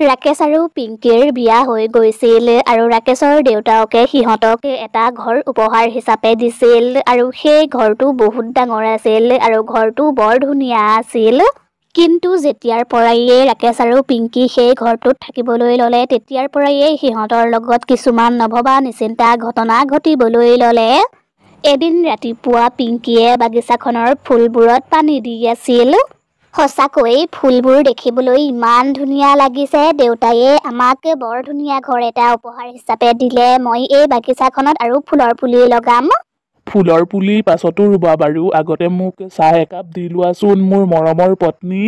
ৰাকেশ আৰু পিংকিৰ বিয়া হৈ গৈছিল আৰু ৰাকেশৰ দেউতাকে সিহঁতক এটা ঘৰ উপহাৰ হিচাপে দিছিল আৰু সেই ঘৰটো বহুত ডাঙৰ আছিল আৰু ঘৰটো বৰ ধুনীয়া আছিল। কিন্তু যেতিয়াৰ পৰাই ৰাকেশ আৰু পিংকি সেই ঘৰটোত থাকিবলৈ ল'লে তেতিয়াৰ পৰাই সিহঁতৰ লগত কিছুমান নভবা নিচিন্তা ঘটনা ঘটিবলৈ ল'লে। এদিন ৰাতিপুৱা পিংকিয়ে বাগিচাখনৰ ফুলবোৰত পানী দি আছিল। সঁচাকৈ ফুলবোৰ দেখিবলৈ ইমান ধুনীয়া লাগিছে। দেউতায়ে আমাক বৰ ধুনীয়া ঘৰ এটা উপহাৰ হিচাপে দিলে। মই এই বাগিচাখনত আৰু ফুলৰ পুলি লগাম। ফুলৰ পুলি পাছতো ৰুবা বাৰু, আগতে মোক চাহ একাপ দি লোৱাচোন মোৰ মৰমৰ পত্নী।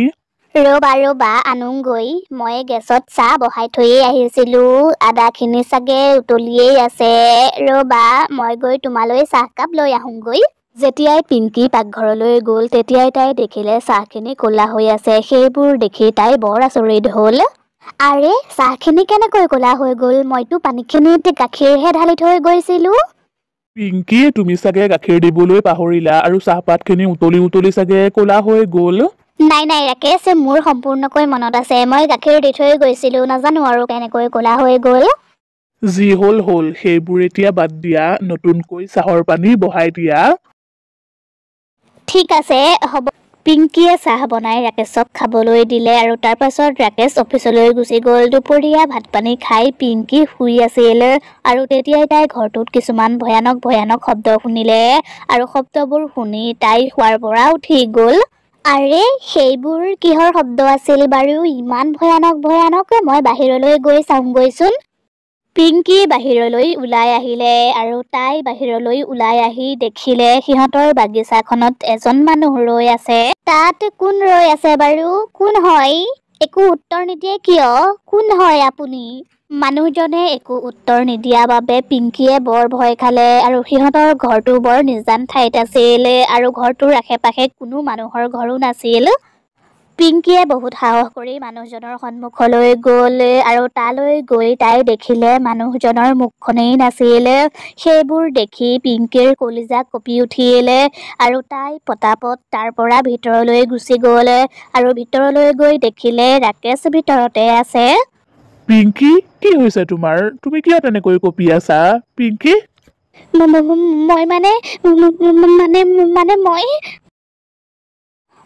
ৰবা আনোগৈ। মই গেছত চাহ বহাই থৈয়ে আহিছিলো। আদাখিনি চাগে উতলিয়েই আছে। ৰবা মই গৈ তোমালৈ চাহকাপ লৈ আহোঁগৈ। যেতিয়াই পিংকি পাকঘৰলৈ গ'ল তেতিয়াই তাই দেখিলে চাহখিনি ক'লা হৈ আছে। সেইবোৰ দেখি তাই বৰ আচৰিত হ'ল। আৰে চাহখিনি কেনেকৈ ক'লা হৈ গ'ল? মইতো পানীখিনিত গাখীৰহে ঢালি থৈ গৈছিলো। পিংকি তুমি চাগে গাখীৰ দিবলৈ পাহৰিলা আৰু চাহপাতখিনি উতলি চাগে ক'লা হৈ গ'ল। নাই ৰাকেশ, মোৰ সম্পূৰ্ণকৈ মনত আছে। মই গাখীৰ দি থৈ গৈছিলো, নাজানো আৰু কেনেকৈ ক'লা হৈ গ'ল। যি হ'ল সেইবোৰ এতিয়া বাদ দিয়া, নতুনকৈ চাহৰ পানী বহাই দিয়া। ঠিক আছে হ'ব। পিংকিয়ে চাহ বনাই ৰাকেশক খাবলৈ দিলে আৰু তাৰ পাছত ৰাকেশ অফিচলৈ গুচি গ'ল। দুপৰীয়া ভাত পানী খাই পিংকি শুই আছিল আৰু তেতিয়াই তাই ঘৰটোত কিছুমান ভয়ানক শব্দ শুনিলে আৰু শব্দবোৰ শুনি তাই শুৱাৰ পৰা উঠি গ'ল। আৰে সেইবোৰ কিহৰ শব্দ আছিল বাৰু? ইমান ভয়ানক। মই বাহিৰলৈ গৈ চাওঁগৈচোন। পিংকি বাহিৰলৈ ওলাই আহিলে আৰু তাই বাহিৰলৈ ওলাই আহি দেখিলে সিহঁতৰ বাগিচাখনত এজন মানুহ ৰৈ আছে। তাত কোন ৰৈ আছে বাৰু? কোন হয়? একো উত্তৰ নিদিয়ে কিয়? কোন হয় আপুনি? মানুহজনে একো উত্তৰ নিদিয়া বাবে পিংকিয়ে বৰ ভয় খালে আৰু সিহঁতৰ ঘৰটো বৰ নিজান ঠাইত আছিল আৰু ঘৰটোৰ আশে-পাশে কোনো মানুহৰ ঘৰো নাছিল। পিংকিয়ে বহুত সাহস কৰি মানুহজনৰ সন্মুখলৈ গ'ল আৰু তালৈ গৈ তাই দেখিলে মানুহজনৰ মুখখনেই নাছিল। সেইবোৰ দেখি পিংকিৰ কলিজা কঁপি উঠিল আৰু তাই পটাপট তাৰ পৰা ভিতৰলৈ গুচি গ'ল আৰু ভিতৰলৈ গৈ দেখিলে ৰাকেশ ভিতৰতে আছে। পিংকি, কি হৈছে তোমাৰ? তুমি কিয় তেনেকৈ কঁপি আছা? পিংকি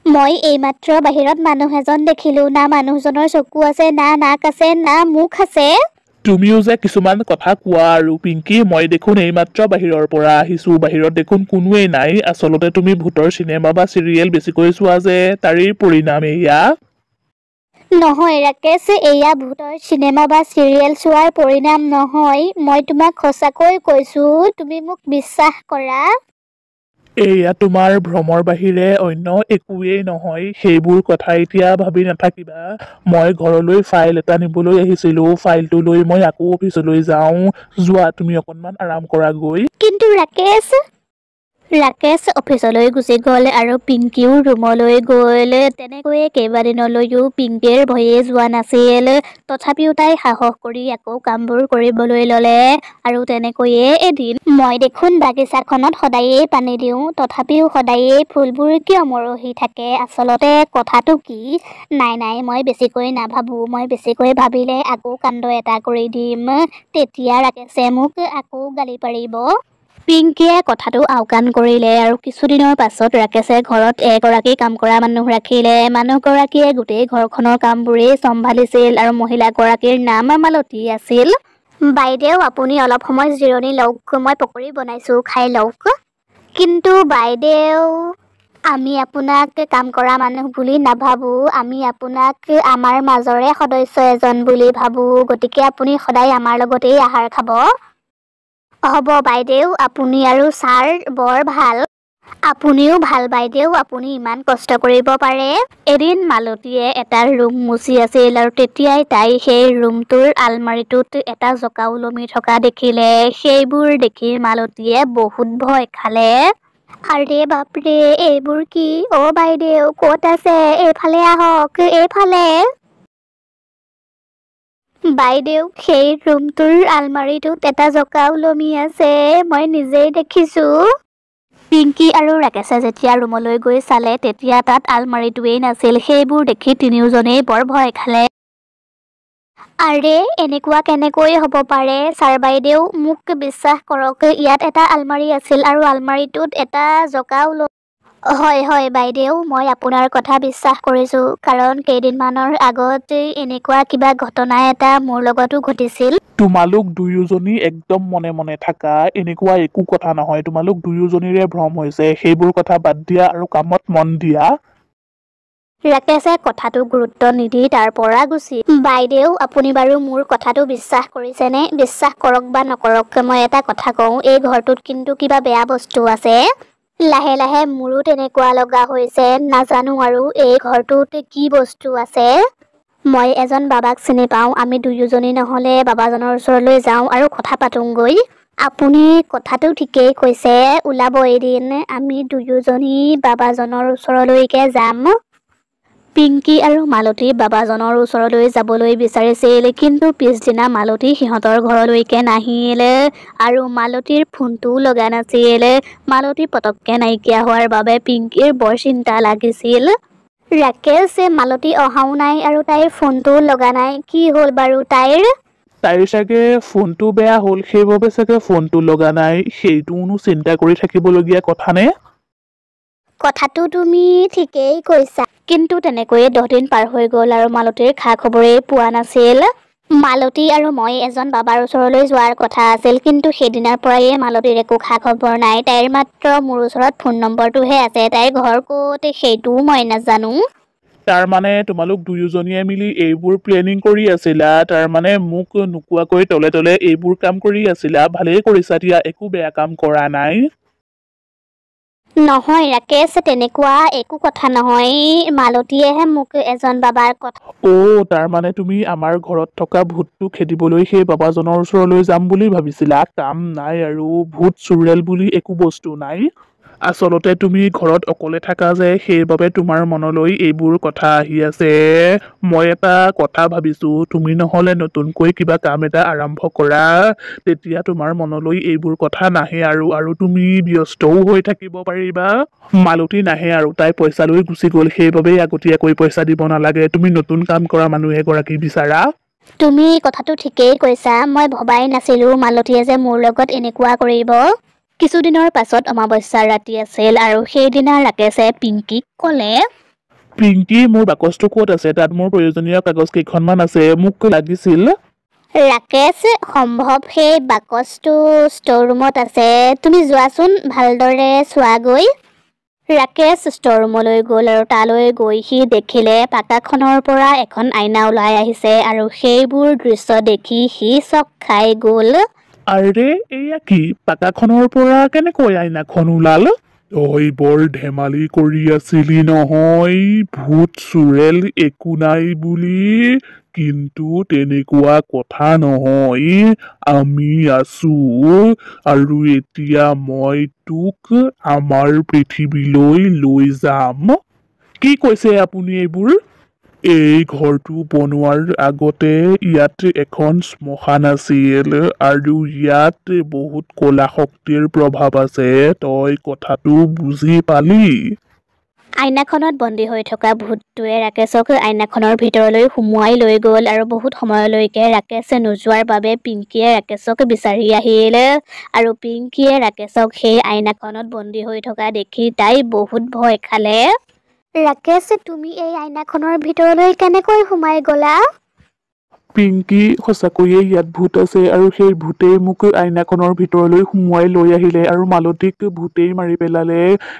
মই এইমাত্ৰ বাহিৰত মানুহ এজন দেখিলো। না মানুহজনৰ চকু আছে, না নাক আছে, না মুখ আছে। তুমিও যে কিছুমান কথা কোৱা আৰু পিংকি, মই দেখোন এইমাত্ৰ বাহিৰৰ পৰা আহিছো। বাহিৰত দেখোন কোনোৱেই নাই। আচলতে তুমি ভূতৰ চিনেমা বা চিৰিয়েল বেছিকৈ চোৱা যে, তাৰেই পৰিণাম এয়া। নহয় ৰাকেশ, এয়া ভূতৰ চিনেমা বা চিৰিয়েল চোৱাৰ পৰিণাম নহয়। মই তোমাক সঁচাকৈ কৈছো, তুমি মোক বিশ্বাস কৰা। এয়া তোমাৰ ভ্ৰমৰ বাহিৰে অন্য একোৱেই নহয়। সেইবোৰ কথা এতিয়া ভাবি নাথাকিবা। মই ঘৰলৈ ফাইল এটা নিবলৈ আহিছিলো। ফাইলটো লৈ মই আকৌ অফিচলৈ যাওঁ। যোৱা, তুমি অকণমান আৰাম কৰা গৈ। কিন্তু ৰাকেশ অফিচলৈ গুচি গ'ল আৰু পিংকিও ৰুমলৈ গ'ল। তেনেকৈয়ে কেইবাদিনলৈও পিংকিৰ ভয়ে যোৱা নাছিল। তথাপিও তাই সাহস কৰি আকৌ কামবোৰ কৰিবলৈ ল'লে আৰু তেনেকৈয়ে এদিন, মই দেখোন বাগিচাখনত সদায়েই পানী দিওঁ, তথাপিও সদায়েই ফুলবোৰ কিয় মৰহি থাকে? আচলতে কথাটো কি? নাই মই বেছিকৈ নাভাবো। মই বেছিকৈ ভাবিলে আকৌ কাণ্ড এটা কৰি দিম। তেতিয়া ৰাকেশে মোক আকৌ গালি পাৰিব। পিংকিয়ে কথাটো আওকাণ কৰিলে আৰু কিছুদিনৰ পাছত ৰাকেশে ঘৰত এগৰাকী কাম কৰা মানুহ ৰাখিলে। মানুহগৰাকীয়ে গোটেই ঘৰখনৰ কামবোৰেই চম্ভালিছিল আৰু মহিলাগৰাকীৰ নাম মালতী আছিল। বাইদেউ, আপুনি অলপ সময় জিৰণি লওক। মই পকৰি বনাইছো, খাই লওক। কিন্তু বাইদেউ, আমি আপোনাক কাম কৰা মানুহ বুলি নাভাবো। আমি আপোনাক আমাৰ মাজৰে সদস্য এজন বুলি ভাবো। গতিকে আপুনি সদায় আমাৰ লগতেই আহাৰ খাব। হ'ব বাইদেউ, আপুনি আৰু ছাৰ বৰ ভাল। আপুনিও ভাল বাইদেউ, আপুনি ইমান কষ্ট কৰিব পাৰে। এদিন মালতীয়ে এটা ৰুম মুচি আছিল আৰু তেতিয়াই তাই সেই ৰুমটোৰ আলমাৰিটোত এটা জঁকা ওলমি থকা দেখিলে। সেইবোৰ দেখি মালতীয়ে বহুত ভয় খালে। আৰে বাপৰে, এইবোৰ কি? অ' বাইদেউ ক'ত আছে? এইফালে আহক, এইফালে। বাইদেউ, সেই ৰুমটোৰ আলমাৰিটোত এটা জঁকা ওলমি আছে। মই নিজেই দেখিছো। পিংকি আৰু ৰাকেশে যেতিয়া ৰুমলৈ গৈ চালে তেতিয়া তাত আলমাৰিটোৱেই নাছিল। সেইবোৰ দেখি তিনিওজনেই বৰ ভয় খালে আৰে এনেকুৱা কেনেকৈ হ'ব পাৰে ছাৰ বাইদেউ মোক বিশ্বাস কৰক ইয়াত এটা আলমাৰি আছিল আৰু আলমাৰিটোত এটা জকাও হয় হয় বাইদেউ মই আপোনাৰ কথা বিশ্বাস কৰিছোঁ কাৰণ কেইদিনমানৰ আগত এনেকুৱা কিবা ঘটনা এটা মোৰ লগতো ঘটিছিল তোমালোক দুয়োজনী একদম মনে মনে থাকা এনেকুৱা একো কথা নহয় তোমালোক দুয়োজনীৰে ভ্ৰম হৈছে সেইবোৰ কথা বাদ দিয়া আৰু কামত মন দিয়া ৰাকেশে কথাটো গুৰুত্ব নিদি তাৰ পৰা গুচি বাইদেউ আপুনি বাৰু মোৰ কথাটো বিশ্বাস কৰিছেনে বিশ্বাস কৰক বা নকৰক মই এটা কথা কওঁ এই ঘৰটোত কিন্তু কিবা বেয়া বস্তু আছে লাহে লাহে মোৰো তেনেকুৱা লগা হৈছে নাজানো আৰু এই ঘৰটোত কি বস্তু আছে মই এজন বাবাক চিনি পাওঁ আমি দুয়োজনী নহ'লে বাবাজনৰ ওচৰলৈ যাওঁ আৰু কথা পাতোঁগৈ আপুনি কথাটো ঠিকেই কৈছে ওলাব এদিন আমি দুয়োজনী বাবাজনৰ ওচৰলৈকে যাম পিংকি আৰু মালতী বাবাজনৰ ওচৰলৈ যাবলৈ বিচাৰিছিল কিন্তু পিছদিনা মালতী সিহঁতৰ ঘৰলৈকে নাহিল আৰু মালতীৰ ফোনটোও লগা নাছিল মালতী পতককে নাইকিয়া হোৱাৰ বাবে পিংকিৰ বৰ চিন্তা লাগিছিল ৰাকেশ মালতী অহাও নাই আৰু তাইৰ ফোনটোও লগা নাই কি হ'ল বাৰু তাইৰ চাগে ফোনটো বেয়া হ'ল সেইবাবে চাগে ফোনটো লগা নাই সেইটোনো চিন্তা কৰি থাকিবলগীয়া কথা নে কথাটো তুমি ঠিকেই কৈছা কিন্তু তেনেকৈয়ে 10 দিন পাৰ হৈ গ'ল আৰু মালতীৰ খা খবৰেই পোৱা নাছিল মালতী আৰু মই এজন বাবাৰ ওচৰলৈ যোৱাৰ কথা আছিল কিন্তু সেইদিনাৰ পৰাই মালতীৰ একো খা খবৰ নাই তাইৰ মাত্ৰ মোৰ ওচৰত ফোন নম্বৰটোহে আছে তাইৰ ঘৰ ক'ত সেইটোও মই নাজানো তাৰ মানে তোমালোক দুয়োজনীয়ে মিলি এইবোৰ প্লেনিং কৰি আছিলা তাৰ মানে মোক নোকোৱাকৈ তলে তলে এইবোৰ কাম কৰি আছিলা ভালেই কৰিছা দিয়া একো বেয়া কাম কৰা নাই নহয় ৰাকেশ তেনেকুৱা একো কথা নহয় মালতীয়েহে মোক এজন বাবাৰ কথা তাৰ মানে তুমি আমাৰ ঘৰত থকা ভূতটো খেদিবলৈ সেই বাবাজনৰ ওচৰলৈ যাম বুলি ভাবিছিলা কাম নাই আৰু ভূত চুৰেল বুলি একো বস্তু নাই আচলতে তুমি ঘৰত অকলে থাকা যে সেইবাবে তোমাৰ মনলৈ এইবোৰ কথা আহি আছে মই এটা কথা ভাবিছো তুমি নহলে নতুনকৈ কিবা কাম এটা আৰম্ভ কৰা তেতিয়া তোমাৰ মনলৈ এইবোৰ কথা নাহে আৰু তুমি ব্যস্তও হৈ থাকিব পাৰিবা মালতী নাহে আৰু তাই পইচা লৈ গুচি গ'ল সেইবাবেই আগতীয়াকৈ পইচা দিব নালাগে তুমি নতুন কাম কৰা মানুহ এগৰাকী বিচাৰা তুমি কথাটো ঠিকেই কৈছা মই ভবাই নাছিলো মালতীয়ে যে মোৰ লগত এনেকুৱা কৰিব কিছুদিনৰ পাছত অমাৱস্যাৰ ৰাতি আছিল আৰু সেইদিনা ৰাকেশে পিংকিক ক'লে পিংকি মোৰ বাকচটো ক'ত আছে তাত মোৰ প্ৰয়োজনীয় কাগজ কেইখনমান আছে মোক লাগিছিল ৰাকেশ সম্ভৱ সেই বাকচটো ষ্ট'ৰ ৰুমত আছে তুমি যোৱাচোন ভালদৰে চোৱাগৈ ৰাকেশ ষ্ট'ৰ ৰুমলৈ গ'ল আৰু তালৈ গৈ সি দেখিলে পাকাখনৰ পৰা এখন আইনা ওলাই আহিছে আৰু সেইবোৰ দৃশ্য দেখি সি চক খাই গ'ল আৰে এয়া কি পাকাখনৰ পৰা কেনেকৈ আইনাখন ওলাল তই বৰ ধেমালি কৰি আছিলি নহয় ভূত চুৰেল একো নাই বুলি কিন্তু তেনেকুৱা কথা নহয় আমি আছো আৰু এতিয়া মই তোক আমাৰ পৃথিৱীলৈ লৈ যাম কি কৈছে আপুনি এইবোৰ এই ঘৰটো বনোৱাৰ আগতে ইয়াত এখন শ্মশান আছিল আৰু ইয়াত বহুত কলা শক্তিৰ প্ৰভাৱ আছে তই কথাটো বুজি পালি আইনাখনত বন্দী হৈ থকা ভূতটোৱে ৰাকেশক আইনাখনৰ ভিতৰলৈ সুমুৱাই লৈ গ'ল আৰু বহুত সময়লৈকে ৰাকেশ নোযোৱাৰ বাবে পিংকিয়ে ৰাকেশক বিচাৰি আহিল আৰু পিংকিয়ে ৰাকেশক সেই আইনাখনত বন্দী হৈ থকা দেখি তাই বহুত ভয় খালে ৰাকেশ তুমি এই আইনাখনৰ ভিতৰলৈ কেনেকৈ সোমাই গ'লা পিংকি সঁচাকৈয়ে ইয়াত ভূত আছে আৰু সেই ভূতেই মোক আইনাখনৰ ভিতৰলৈ সুমুৱাই লৈ আহিলে আৰু মালতীক ভূতেই মাৰি পেলালে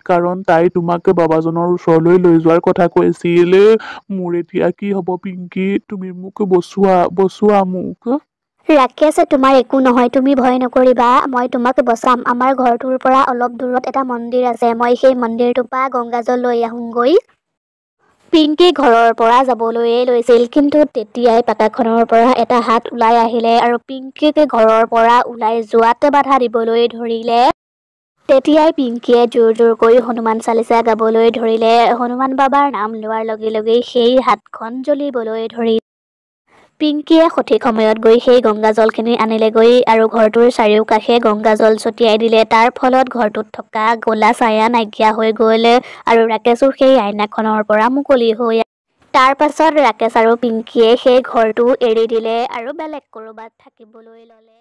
কাৰণ তাই তোমাক বাবাজনৰ ওচৰলৈ লৈ যোৱাৰ কথা কৈছিল মোৰ এতিয়া কি হ'ব পিংকি তুমি মোক বচোৱা মোক ৰাকেশ তোমাৰ একো নহয় তুমি ভয় নকৰিবা মই তোমাক বচাম আমাৰ ঘৰটোৰ পৰা অলপ দূৰত এটা মন্দিৰ আছে মই সেই মন্দিৰটোৰ পৰা গংগাজল লৈ আহোঁগৈ পিংকি ঘৰৰ পৰা যাবলৈয়ে লৈছিল কিন্তু তেতিয়াই পাকাখনৰ পৰা এটা হাত ওলাই আহিলে আৰু পিংকিক ঘৰৰ পৰা ওলাই যোৱাত বাধা দিবলৈ ধৰিলে তেতিয়াই পিংকিয়ে জোৰ জোৰকৈ হনুমান চালিচা গাবলৈ ধৰিলে হনুমান বাবাৰ নাম লোৱাৰ লগে লগেই সেই হাতখন জ্বলিবলৈ ধৰিলে পিংকিয়ে সঠিক সময়ত গৈ সেই গংগাজলখিনি আনিলেগৈ আৰু ঘৰটোৰ চাৰিওকাষে গংগাজল ছটিয়াই দিলে তাৰ ফলত ঘৰটোত থকা ক'লা ছায়া নাইকিয়া হৈ গ'ল আৰু ৰাকেশো সেই আইনাখনৰ পৰা মুকলি হৈ তাৰ পাছত ৰাকেশ আৰু পিংকীয়ে সেই ঘৰটো এৰি দিলে আৰু বেলেগ ক'ৰবাত থাকিবলৈ ল'লে।